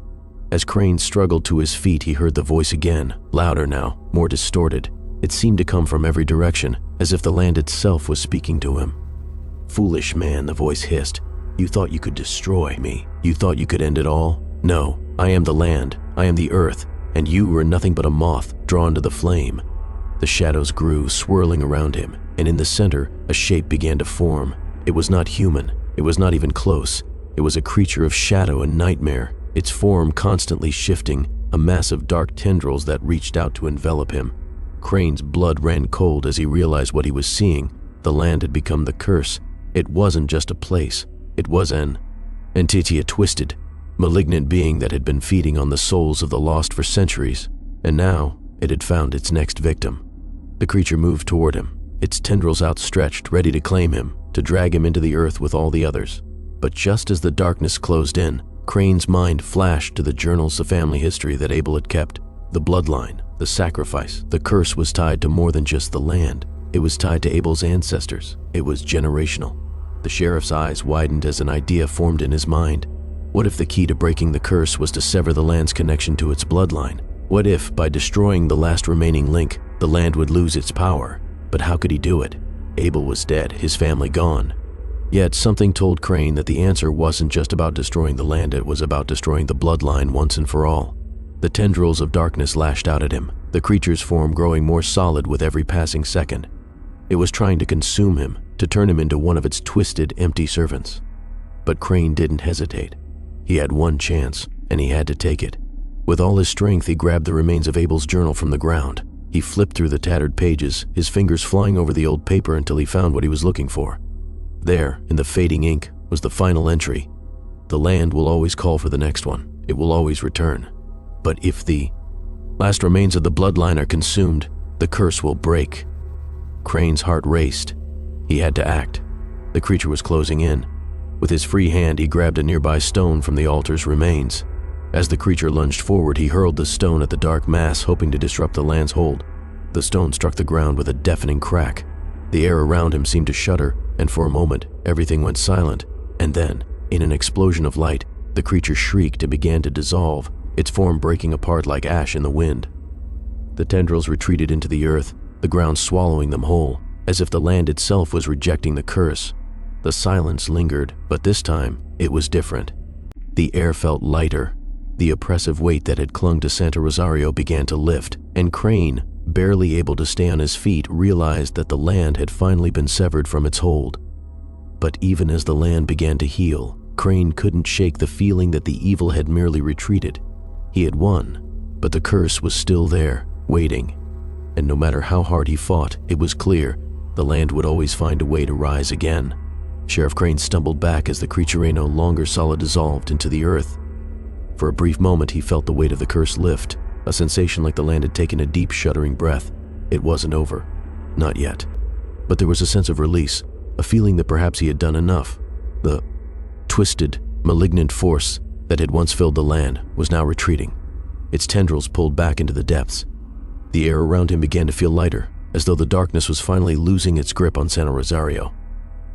As Crane struggled to his feet, he heard the voice again, louder now, more distorted. It seemed to come from every direction, as if the land itself was speaking to him. "Foolish man," the voice hissed. "You thought you could destroy me. You thought you could end it all? No, I am the land. I am the earth, and you were nothing but a moth drawn to the flame." The shadows grew, swirling around him, and in the center, a shape began to form. It was not human. It was not even close. It was a creature of shadow and nightmare, its form constantly shifting, a mass of dark tendrils that reached out to envelop him. Crane's blood ran cold as he realized what he was seeing. The land had become the curse. It wasn't just a place. It was an entity, a twisted, malignant being that had been feeding on the souls of the lost for centuries. And now, It had found its next victim. The creature moved toward him, its tendrils outstretched, ready to claim him, to drag him into the earth with all the others. But just as the darkness closed in, Crane's mind flashed to the journals of family history that Abel had kept. The bloodline, the sacrifice, the curse was tied to more than just the land. It was tied to Abel's ancestors. It was generational. The sheriff's eyes widened as an idea formed in his mind. What if the key to breaking the curse was to sever the land's connection to its bloodline? What if, by destroying the last remaining link, the land would lose its power? But how could he do it? Abel was dead, his family gone. Yet something told Crane that the answer wasn't just about destroying the land, it was about destroying the bloodline once and for all. The tendrils of darkness lashed out at him, the creature's form growing more solid with every passing second. It was trying to consume him, to turn him into one of its twisted, empty servants. But Crane didn't hesitate. He had one chance, and he had to take it. With all his strength, he grabbed the remains of Abel's journal from the ground. He flipped through the tattered pages, his fingers flying over the old paper until he found what he was looking for. There, in the fading ink, was the final entry. The land will always call for the next one. It will always return. But if the last remains of the bloodline are consumed, the curse will break. Crane's heart raced. He had to act. The creature was closing in. With his free hand, he grabbed a nearby stone from the altar's remains. As the creature lunged forward, he hurled the stone at the dark mass, hoping to disrupt the land's hold. The stone struck the ground with a deafening crack. The air around him seemed to shudder, and for a moment, everything went silent. And then, in an explosion of light, the creature shrieked and began to dissolve, its form breaking apart like ash in the wind. The tendrils retreated into the earth, the ground swallowing them whole, as if the land itself was rejecting the curse. The silence lingered, but this time, it was different. The air felt lighter. The oppressive weight that had clung to Santa Rosario began to lift, and Crane, barely able to stay on his feet, realized that the land had finally been severed from its hold. But even as the land began to heal, Crane couldn't shake the feeling that the evil had merely retreated. He had won, but the curse was still there, waiting. And no matter how hard he fought, it was clear the land would always find a way to rise again. Sheriff Crane stumbled back as the creature no longer solid dissolved into the earth. For a brief moment, he felt the weight of the curse lift, a sensation like the land had taken a deep, shuddering breath. It wasn't over. Not yet. But there was a sense of release, a feeling that perhaps he had done enough. The twisted, malignant force that had once filled the land was now retreating. Its tendrils pulled back into the depths. The air around him began to feel lighter, as though the darkness was finally losing its grip on Santa Rosario.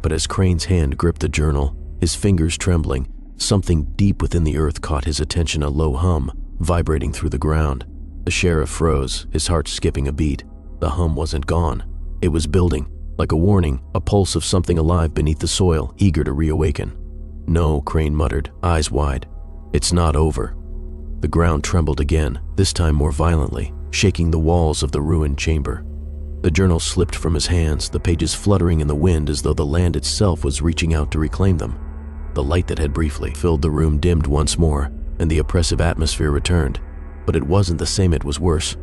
But as Crane's hand gripped the journal, his fingers trembling, something deep within the earth caught his attention, a low hum, vibrating through the ground. The sheriff froze, his heart skipping a beat. The hum wasn't gone. It was building, like a warning, a pulse of something alive beneath the soil, eager to reawaken. "No," Crane muttered, eyes wide. "It's not over." The ground trembled again, this time more violently, shaking the walls of the ruined chamber. The journal slipped from his hands, the pages fluttering in the wind as though the land itself was reaching out to reclaim them. The light that had briefly filled the room dimmed once more, and the oppressive atmosphere returned. But it wasn't the same, it was worse.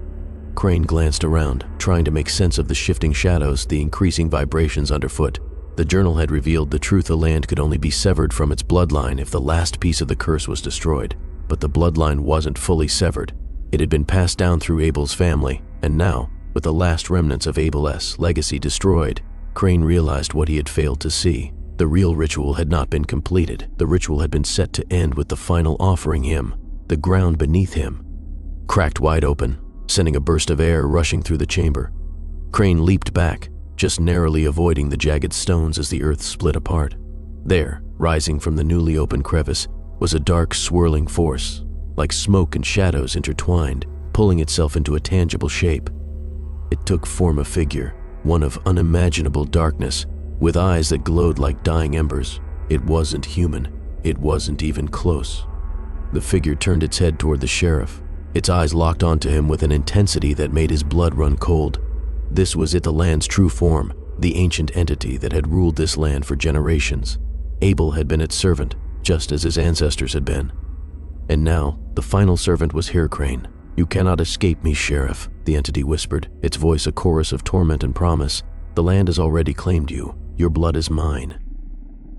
Crane glanced around, trying to make sense of the shifting shadows, the increasing vibrations underfoot. The journal had revealed the truth: the land could only be severed from its bloodline if the last piece of the curse was destroyed. But the bloodline wasn't fully severed. It had been passed down through Abel's family, and now, with the last remnants of Abel's legacy destroyed, Crane realized what he had failed to see. The real ritual had not been completed. The ritual had been set to end with the final offering him. The ground beneath him cracked wide open, sending a burst of air rushing through the chamber. Crane leaped back, just narrowly avoiding the jagged stones as the earth split apart. There, rising from the newly opened crevice, was a dark, swirling force, like smoke and shadows intertwined, pulling itself into a tangible shape. It took form a figure, one of unimaginable darkness, with eyes that glowed like dying embers. It wasn't human. It wasn't even close. The figure turned its head toward the sheriff. Its eyes locked onto him with an intensity that made his blood run cold. This was it, the land's true form, the ancient entity that had ruled this land for generations. Abel had been its servant, just as his ancestors had been. And now, the final servant was here, Crane. "You cannot escape me, Sheriff," the entity whispered, its voice a chorus of torment and promise. "The land has already claimed you. Your blood is mine."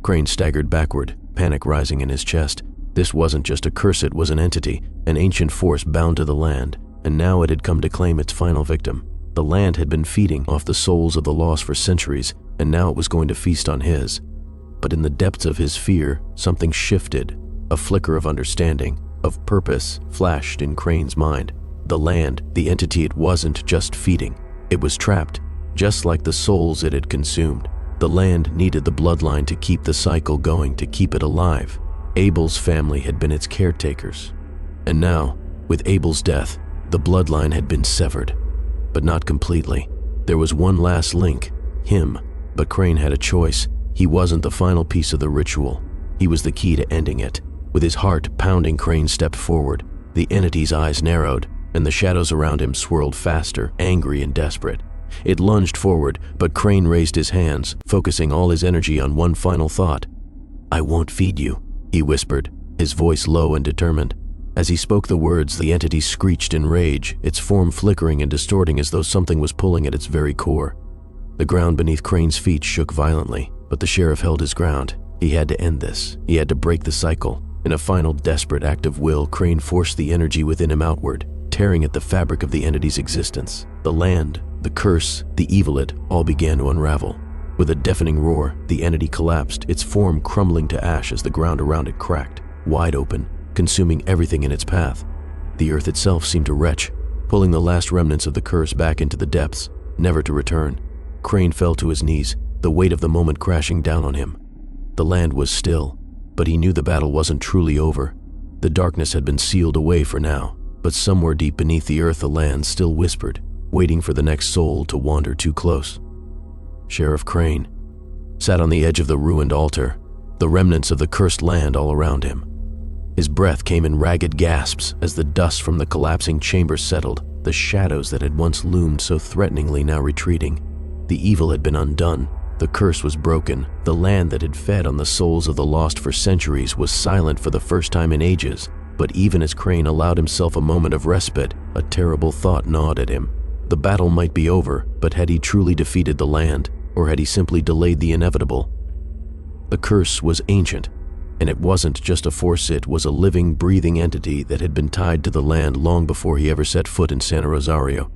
Crane staggered backward, panic rising in his chest. This wasn't just a curse, it was an entity, an ancient force bound to the land. and now it had come to claim its final victim. The land had been feeding off the souls of the lost for centuries, and now it was going to feast on his. But in the depths of his fear, something shifted. A flicker of understanding, of purpose, flashed in Crane's mind. The land, the entity it wasn't just feeding, it was trapped, just like the souls it had consumed. The land needed the bloodline to keep the cycle going, to keep it alive. Abel's family had been its caretakers. And now, with Abel's death, the bloodline had been severed. But not completely. There was one last link, him. But Crane had a choice. He wasn't the final piece of the ritual. He was the key to ending it. With his heart pounding, Crane stepped forward. The entity's eyes narrowed, and the shadows around him swirled faster, angry and desperate. It lunged forward, but Crane raised his hands, focusing all his energy on one final thought. "I won't feed you," he whispered, his voice low and determined. As he spoke the words, the entity screeched in rage, its form flickering and distorting as though something was pulling at its very core. The ground beneath Crane's feet shook violently, but the sheriff held his ground. He had to end this. He had to break the cycle. In a final desperate act of will, Crane forced the energy within him outward, tearing at the fabric of the entity's existence. The land, the curse, the evilit all began to unravel. With a deafening roar, the entity collapsed, its form crumbling to ash as the ground around it cracked, wide open, consuming everything in its path. The earth itself seemed to retch, pulling the last remnants of the curse back into the depths, never to return. Crane fell to his knees, the weight of the moment crashing down on him. The land was still, but he knew the battle wasn't truly over. The darkness had been sealed away for now, but somewhere deep beneath the earth the land still whispered, waiting for the next soul to wander too close. Sheriff Crane sat on the edge of the ruined altar, the remnants of the cursed land all around him. His breath came in ragged gasps as the dust from the collapsing chamber settled, the shadows that had once loomed so threateningly now retreating. The evil had been undone, the curse was broken, the land that had fed on the souls of the lost for centuries was silent for the first time in ages. But even as Crane allowed himself a moment of respite, a terrible thought gnawed at him. The battle might be over, but had he truly defeated the land, or had he simply delayed the inevitable? The curse was ancient, and it wasn't just a force, it was a living, breathing entity that had been tied to the land long before he ever set foot in Santa Rosario.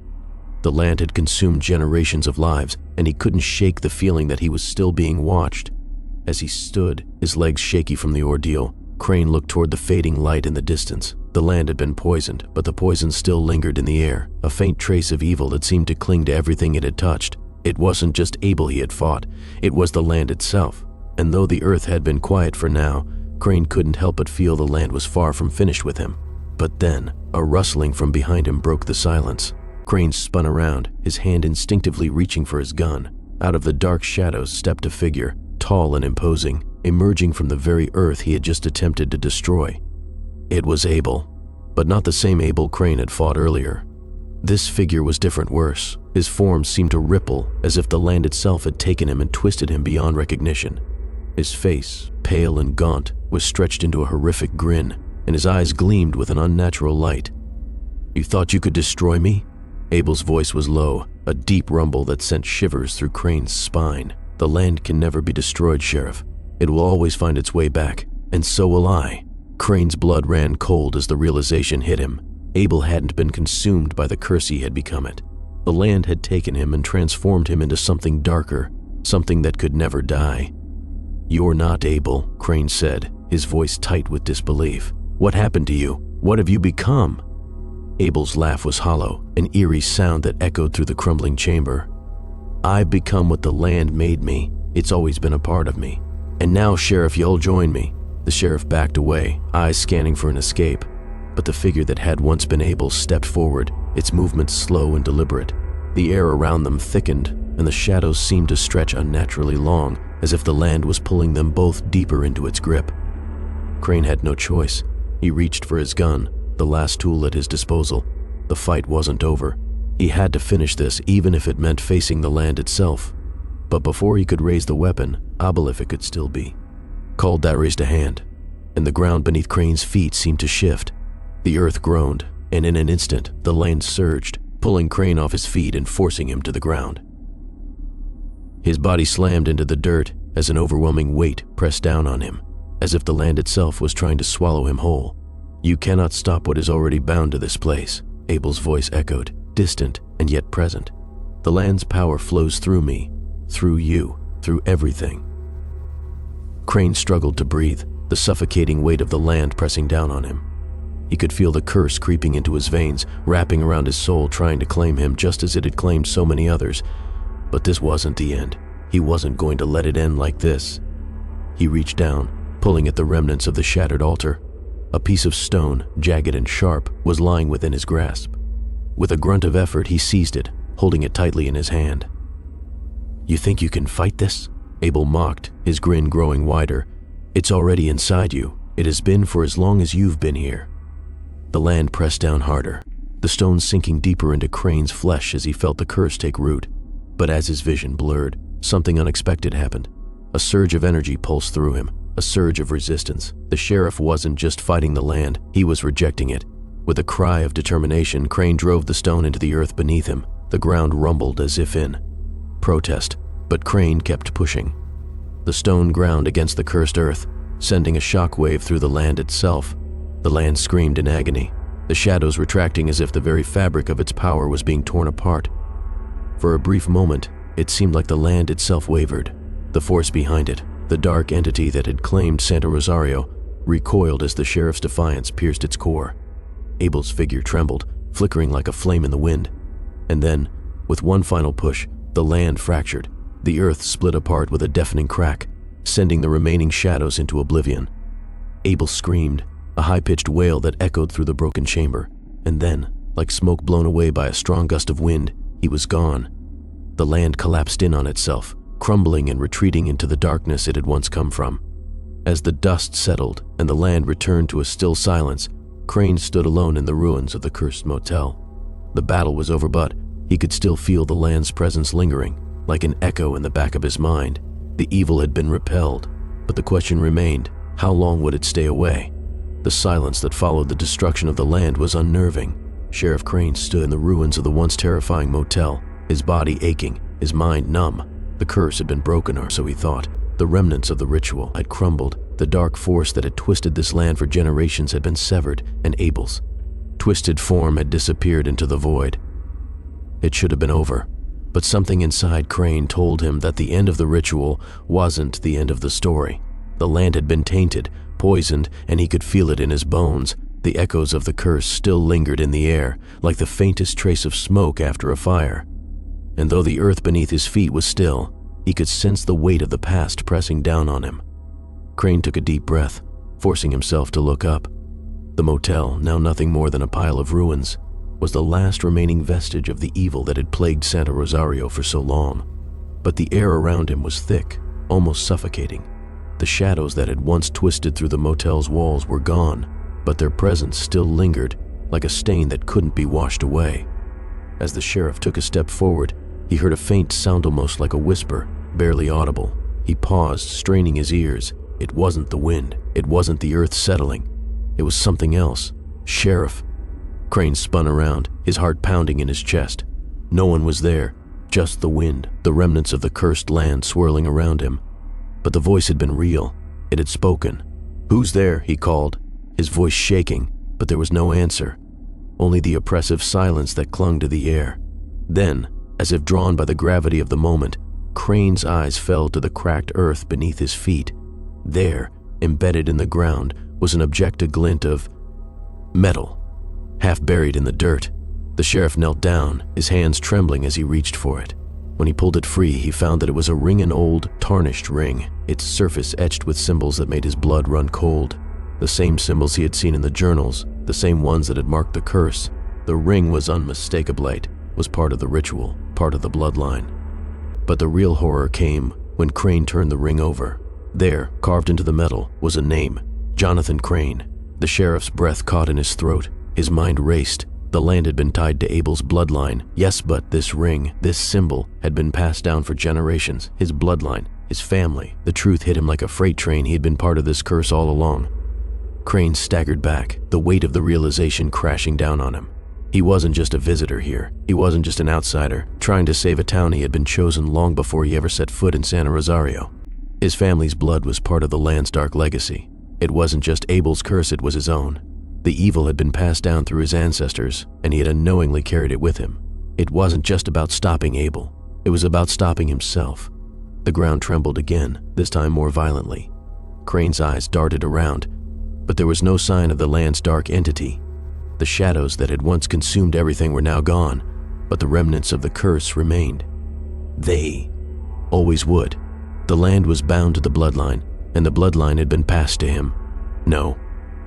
The land had consumed generations of lives, and he couldn't shake the feeling that he was still being watched. As he stood, his legs shaky from the ordeal, Crane looked toward the fading light in the distance. The land had been poisoned, but the poison still lingered in the air, a faint trace of evil that seemed to cling to everything it had touched. It wasn't just Abel he had fought, it was the land itself. And though the earth had been quiet for now, Crane couldn't help but feel the land was far from finished with him. But then, a rustling from behind him broke the silence. Crane spun around, his hand instinctively reaching for his gun. Out of the dark shadows stepped a figure, tall and imposing, emerging from the very earth he had just attempted to destroy. It was Abel, but not the same Abel Crane had fought earlier. This figure was different worse. His form seemed to ripple, as if the land itself had taken him and twisted him beyond recognition. His face, pale and gaunt, was stretched into a horrific grin, and his eyes gleamed with an unnatural light. "You thought you could destroy me?" Abel's voice was low, a deep rumble that sent shivers through Crane's spine. "The land can never be destroyed, Sheriff. It will always find its way back, and so will I." Crane's blood ran cold as the realization hit him. Abel hadn't been consumed by the curse he had become it. The land had taken him and transformed him into something darker, something that could never die. "You're not Abel," Crane said, his voice tight with disbelief. "What happened to you? What have you become?" Abel's laugh was hollow, an eerie sound that echoed through the crumbling chamber. "I've become what the land made me. It's always been a part of me. And now, Sheriff, you'll join me." The sheriff backed away, eyes scanning for an escape. But the figure that had once been Abel stepped forward, its movements slow and deliberate. The air around them thickened, and the shadows seemed to stretch unnaturally long, as if the land was pulling them both deeper into its grip. Crane had no choice. He reached for his gun, the last tool at his disposal. The fight wasn't over. He had to finish this, even if it meant facing the land itself. But before he could raise the weapon, Abel, if it could still be, called that raised a hand, and the ground beneath Crane's feet seemed to shift. The earth groaned, and in an instant, the land surged, pulling Crane off his feet and forcing him to the ground. His body slammed into the dirt as an overwhelming weight pressed down on him, as if the land itself was trying to swallow him whole. "You cannot stop what is already bound to this place." Abel's voice echoed, distant and yet present. "The land's power flows through me, through you, through everything." Crane struggled to breathe, the suffocating weight of the land pressing down on him. He could feel the curse creeping into his veins, wrapping around his soul, trying to claim him just as it had claimed so many others. But this wasn't the end. He wasn't going to let it end like this. He reached down, pulling at the remnants of the shattered altar. A piece of stone, jagged and sharp, was lying within his grasp. With a grunt of effort, he seized it, holding it tightly in his hand. "You think you can fight this?" Abel mocked, his grin growing wider. "It's already inside you. It has been for as long as you've been here." The land pressed down harder, the stone sinking deeper into Crane's flesh as he felt the curse take root. But as his vision blurred, something unexpected happened. A surge of energy pulsed through him, a surge of resistance. The sheriff wasn't just fighting the land, he was rejecting it. With a cry of determination, Crane drove the stone into the earth beneath him. The ground rumbled as if in protest, but Crane kept pushing. The stone ground against the cursed earth, sending a shockwave through the land itself. The land screamed in agony, the shadows retracting as if the very fabric of its power was being torn apart. For a brief moment, it seemed like the land itself wavered. The force behind it, the dark entity that had claimed Santa Rosario, recoiled as the sheriff's defiance pierced its core. Abel's figure trembled, flickering like a flame in the wind. And then, with one final push, the land fractured. The earth split apart with a deafening crack, sending the remaining shadows into oblivion. Abel screamed, a high-pitched wail that echoed through the broken chamber. And then, like smoke blown away by a strong gust of wind, he was gone. The land collapsed in on itself, crumbling and retreating into the darkness it had once come from. As the dust settled and the land returned to a still silence, Crane stood alone in the ruins of the cursed motel. The battle was over, but he could still feel the land's presence lingering, like an echo in the back of his mind. The evil had been repelled, but the question remained, how long would it stay away? The silence that followed the destruction of the land was unnerving. Sheriff Crane stood in the ruins of the once terrifying motel, his body aching, his mind numb. The curse had been broken, or so he thought. The remnants of the ritual had crumbled. The dark force that had twisted this land for generations had been severed, and Abel's twisted form had disappeared into the void. It should have been over, but something inside Crane told him that the end of the ritual wasn't the end of the story. The land had been tainted, poisoned, and he could feel it in his bones. The echoes of the curse still lingered in the air, like the faintest trace of smoke after a fire. And though the earth beneath his feet was still, he could sense the weight of the past pressing down on him. Crane took a deep breath, forcing himself to look up. The motel, now nothing more than a pile of ruins, was the last remaining vestige of the evil that had plagued Santa Rosario for so long. But the air around him was thick, almost suffocating. The shadows that had once twisted through the motel's walls were gone, but their presence still lingered, like a stain that couldn't be washed away. As the sheriff took a step forward, he heard a faint sound almost like a whisper, barely audible. He paused, straining his ears. It wasn't the wind. It wasn't the earth settling. It was something else. "Sheriff." Crane spun around, his heart pounding in his chest. No one was there, just the wind, the remnants of the cursed land swirling around him. But the voice had been real. It had spoken. "Who's there?" he called, his voice shaking, but there was no answer. Only the oppressive silence that clung to the air. Then, as if drawn by the gravity of the moment, Crane's eyes fell to the cracked earth beneath his feet. There, embedded in the ground, was an objective glint of metal, half buried in the dirt. The sheriff knelt down, his hands trembling as he reached for it. When he pulled it free, he found that it was a ring, an old, tarnished ring, its surface etched with symbols that made his blood run cold. The same symbols he had seen in the journals, the same ones that had marked the curse. The ring was unmistakable, was part of the ritual, part of the bloodline. But the real horror came when Crane turned the ring over. There, carved into the metal, was a name, Jonathan Crane. The sheriff's breath caught in his throat. His mind raced. The land had been tied to Abel's bloodline. Yes, but this ring, this symbol, had been passed down for generations. His bloodline, his family. The truth hit him like a freight train. He had been part of this curse all along. Crane staggered back, the weight of the realization crashing down on him. He wasn't just a visitor here. He wasn't just an outsider, trying to save a town he had been chosen long before he ever set foot in Santa Rosario. His family's blood was part of the land's dark legacy. It wasn't just Abel's curse, it was his own. The evil had been passed down through his ancestors, and he had unknowingly carried it with him. It wasn't just about stopping Abel. It was about stopping himself. The ground trembled again, this time more violently. Crane's eyes darted around, but there was no sign of the land's dark entity. The shadows that had once consumed everything were now gone, but the remnants of the curse remained. They always would. The land was bound to the bloodline, and the bloodline had been passed to him. No,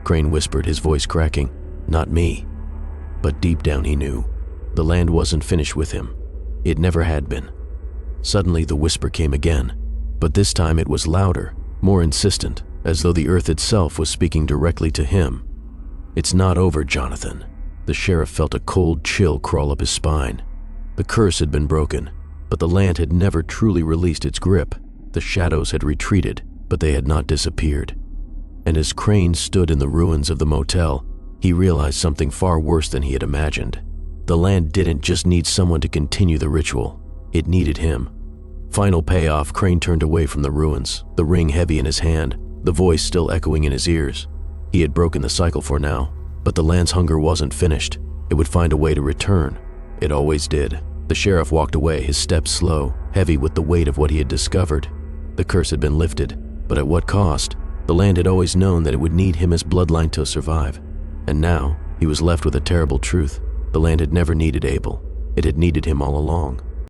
Crane whispered, his voice cracking. Not me. But deep down he knew. The land wasn't finished with him. It never had been. Suddenly the whisper came again, but this time it was louder, more insistent, as though the earth itself was speaking directly to him. It's not over, Jonathan. The sheriff felt a cold chill crawl up his spine. The curse had been broken, but the land had never truly released its grip. The shadows had retreated, but they had not disappeared. And as Crane stood in the ruins of the motel, he realized something far worse than he had imagined. The land didn't just need someone to continue the ritual. It needed him. Final payoff, Crane turned away from the ruins, the ring heavy in his hand, the voice still echoing in his ears. He had broken the cycle for now, but the land's hunger wasn't finished. It would find a way to return. It always did. The sheriff walked away, his steps slow, heavy with the weight of what he had discovered. The curse had been lifted, but at what cost? The land had always known that it would need him as bloodline to survive. And now, he was left with a terrible truth. The land had never needed Abel. It had needed him all along.